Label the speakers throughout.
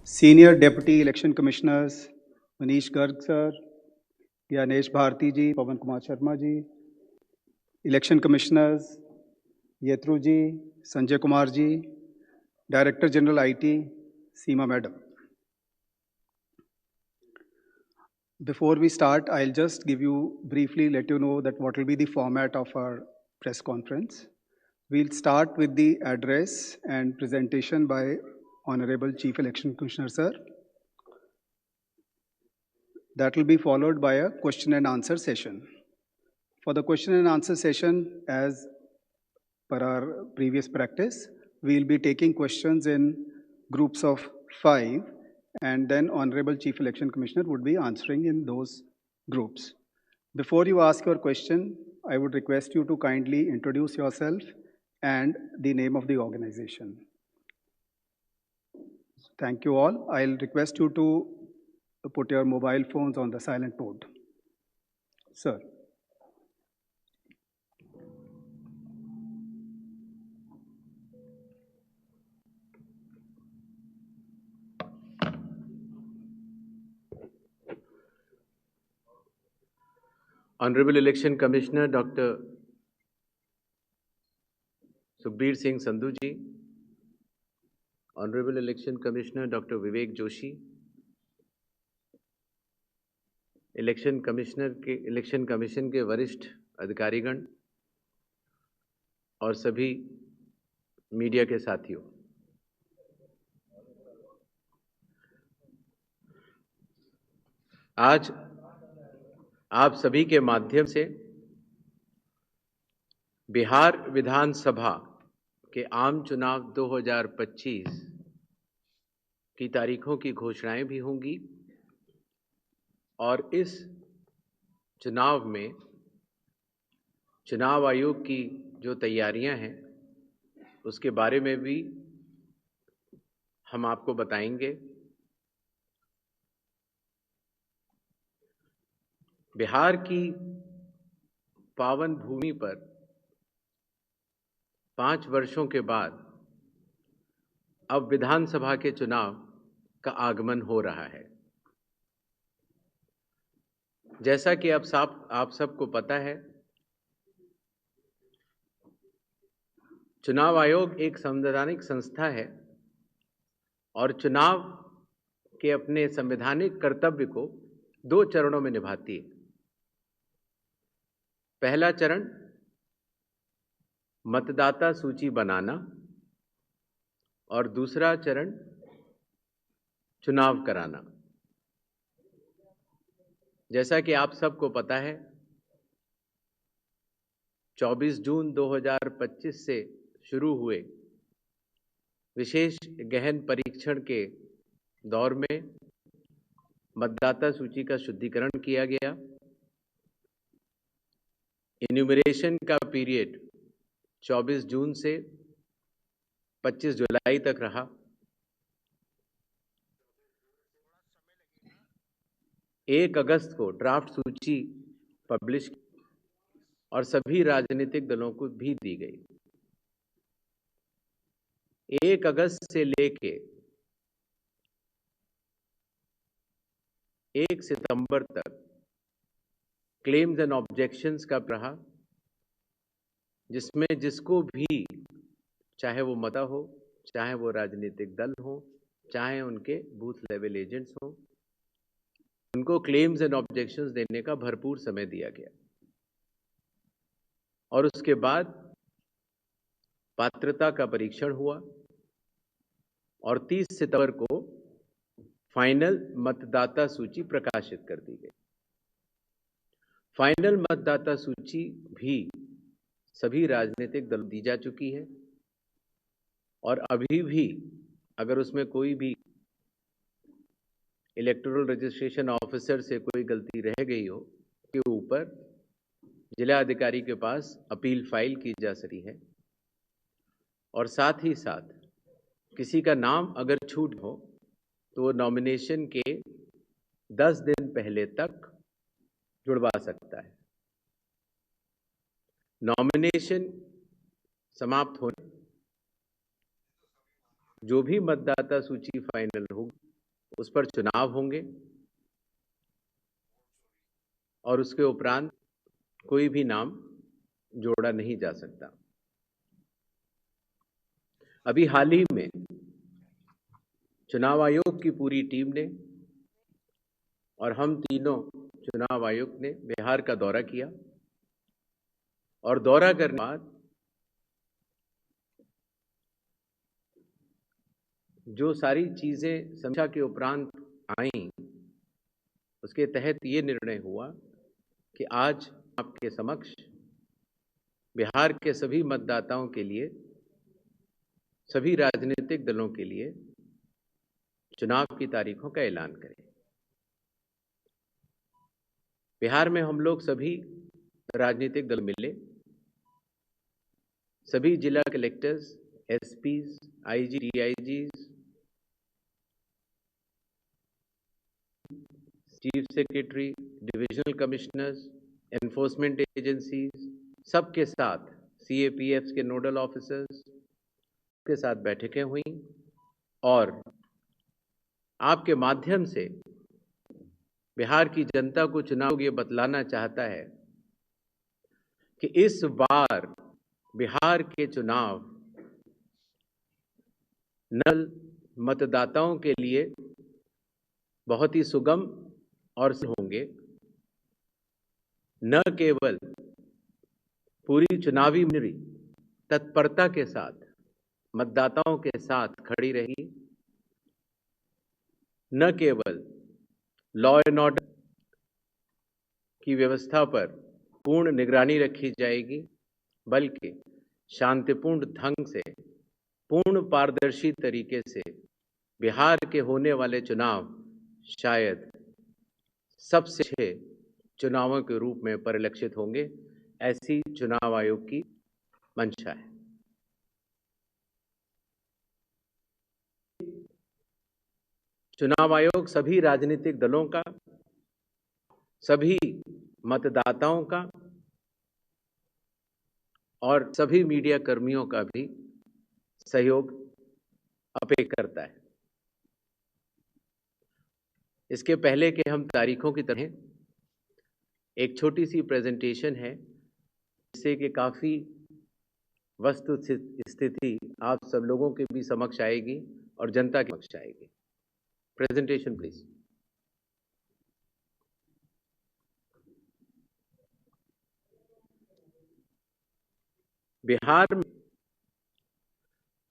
Speaker 1: Senior Deputy Election Commissioners Manish Garg sir, Gyanesh Bharti ji, Pawan Kumar Sharma ji, Election Commissioners Yetru ji, Sanjay Kumar ji, Director General IT Seema Madam. Before we start, I'll just briefly let you know that what will be the format of our press conference. We'll start with the address and presentation by Honorable Chief Election Commissioner sir. That will be followed by a question and answer session. For the question and answer session, as per our previous practice, we will be taking questions in groups of 5, and then Honorable Chief Election Commissioner would be answering in those groups. Before you ask your question, I would request you to kindly introduce yourself and the name of the organization. Thank you all. I'll request you to put your mobile phones on the silent mode. Sir.
Speaker 2: Honorable Election Commissioner Dr. Sukhbir Singh Sandhu ji, Honorable Election Commissioner Dr. Vivek Joshi, election commission के वरिष्ठ अधिकारीगण और सभी media के साथियों, आज आप सभी के माध्यम से बिहार विधानसभा के आम चुनाव 2025 की तारीखों की घोषणाएं भी होंगी और इस चुनाव में चुनाव आयोग की जो तैयारियां हैं उसके बारे में भी हम आपको बताएंगे। बिहार की पावन भूमि पर 5 वर्षों के बाद अब विधानसभा के चुनाव का आगमन हो रहा है। जैसा कि आप सबको पता है, चुनाव आयोग एक संवैधानिक संस्था है और चुनाव के अपने संवैधानिक कर्तव्य को 2 चरणों में निभाती है। पहला चरण मतदाता सूची बनाना और दूसरा चरण चुनाव कराना। जैसा कि आप सबको पता है, 24 जून 2025 से शुरू हुए विशेष गहन परीक्षण के दौर में मतदाता सूची का शुद्धिकरण किया गया। इन्यूमरेशन का पीरियड 24 जून से 25 जुलाई तक रहा। 1 अगस्त को ड्राफ्ट सूची पब्लिश और सभी राजनीतिक दलों को भी दी गई। 1 अगस्त से लेके 1 सितंबर तक क्लेम्स एंड ऑब्जेक्शंस का रहा, जिसमें जिसको भी, चाहे वो मता हो, चाहे वो राजनीतिक दल हो, चाहे उनके बूथ लेवल एजेंट्स हो, उनको क्लेम्स एंड ऑब्जेक्शंस देने का भरपूर समय दिया गया। और उसके बाद पात्रता का परीक्षण हुआ और 30 सितंबर को फाइनल मतदाता सूची प्रकाशित कर दी गई। फाइनल मतदाता सूची भी सभी राजनीतिक दल दी जा चुकी है और अभी भी अगर उसमें कोई भी इलेक्टोरल रजिस्ट्रेशन ऑफिसर से कोई गलती रह गई हो के ऊपर जिला अधिकारी के पास अपील फाइल की जा सकती है। और साथ ही साथ किसी का नाम अगर छूट हो तो वो नॉमिनेशन के 10 दिन पहले तक जुड़वा सकता है। नॉमिनेशन समाप्त होने जो भी मतदाता सूची फाइनल होगी उस पर चुनाव होंगे और उसके उपरांत कोई भी नाम जोड़ा नहीं जा सकता। अभी हाल ही में चुनाव आयोग की पूरी टीम ने और हम तीनों चुनाव आयुक्त ने बिहार का दौरा किया और दौरा करने के बाद जो सारी चीजें समीक्षा के उपरांत आई, उसके तहत ये निर्णय हुआ कि आज आपके समक्ष बिहार के सभी मतदाताओं के लिए, सभी राजनीतिक दलों के लिए चुनाव की तारीखों का ऐलान करें। बिहार में हम लोग सभी राजनीतिक दल मिले, सभी जिला collectors, SPs, IGs, DIGs, chief secretary, divisional commissioners, enforcement agencies, सबके साथ सीएपीएफ के नोडल ऑफिसर्स के साथ बैठकें हुई और आपके माध्यम से बिहार की जनता को चुनाव ये बतलाना चाहता है कि इस बार बिहार के चुनाव नल मतदाताओं के लिए बहुत ही सुगम और होंगे। न केवल पूरी चुनावी मंडली तत्परता के साथ मतदाताओं के साथ खड़ी रही, न केवल लॉ एंड ऑर्डर की व्यवस्था पर पूर्ण निगरानी रखी जाएगी, बल्कि शांतिपूर्ण ढंग से, पूर्ण पारदर्शी तरीके से बिहार के होने वाले चुनाव शायद सबसे अच्छे चुनावों के रूप में परिलक्षित होंगे, ऐसी चुनाव आयोग की मंशा है। चुनाव आयोग सभी राजनीतिक दलों का, सभी मतदाताओं का और सभी मीडिया कर्मियों का भी सहयोग अपेक्षा करता है। इसके पहले कि हम तारीखों की तरह एक छोटी सी प्रेजेंटेशन है, जिससे कि काफ़ी वस्तु स्थिति आप सब लोगों के भी समक्ष आएगी और जनता के समक्ष आएगी। Presentation please. बिहार में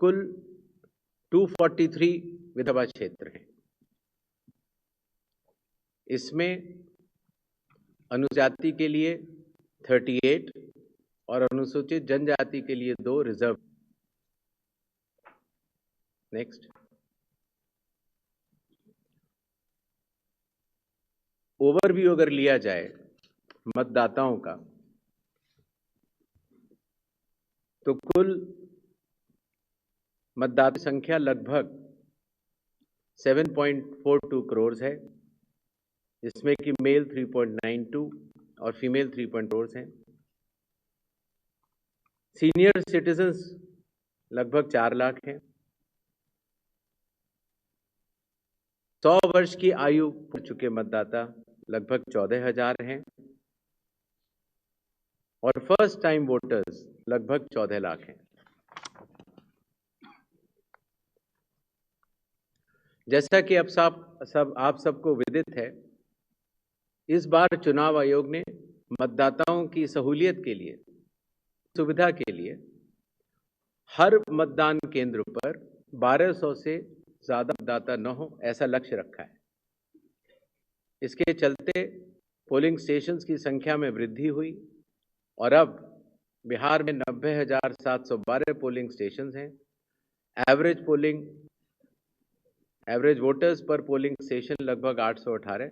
Speaker 2: कुल 243 विधानसभा क्षेत्र हैं। इसमें अनुसूचित जाति के लिए 38 और अनुसूचित जनजाति के लिए 2 रिजर्व। नेक्स्ट। ओवरव्यू अगर लिया जाए मतदाताओं का, तो कुल मतदाता संख्या लगभग 7.42 करोड़ है, जिसमें कि मेल 3.92 और फीमेल 3.4 हैं। सीनियर सिटीजन्स लगभग 4 लाख हैं। 100 वर्ष की आयु पूर चुके मतदाता लगभग 14,000 हैं और फर्स्ट टाइम वोटर्स लगभग 14 लाख हैं। जैसा कि अब आप सबको विदित है, इस बार चुनाव आयोग ने मतदाताओं की सहूलियत के लिए, सुविधा के लिए हर मतदान केंद्र पर 1200 से ज्यादा मतदाता न हो, ऐसा लक्ष्य रखा है। इसके चलते पोलिंग स्टेशंस की संख्या में वृद्धि हुई और अब बिहार में 90,712 पोलिंग स्टेशंस हैं। एवरेज वोटर्स पर पोलिंग स्टेशन लगभग 818।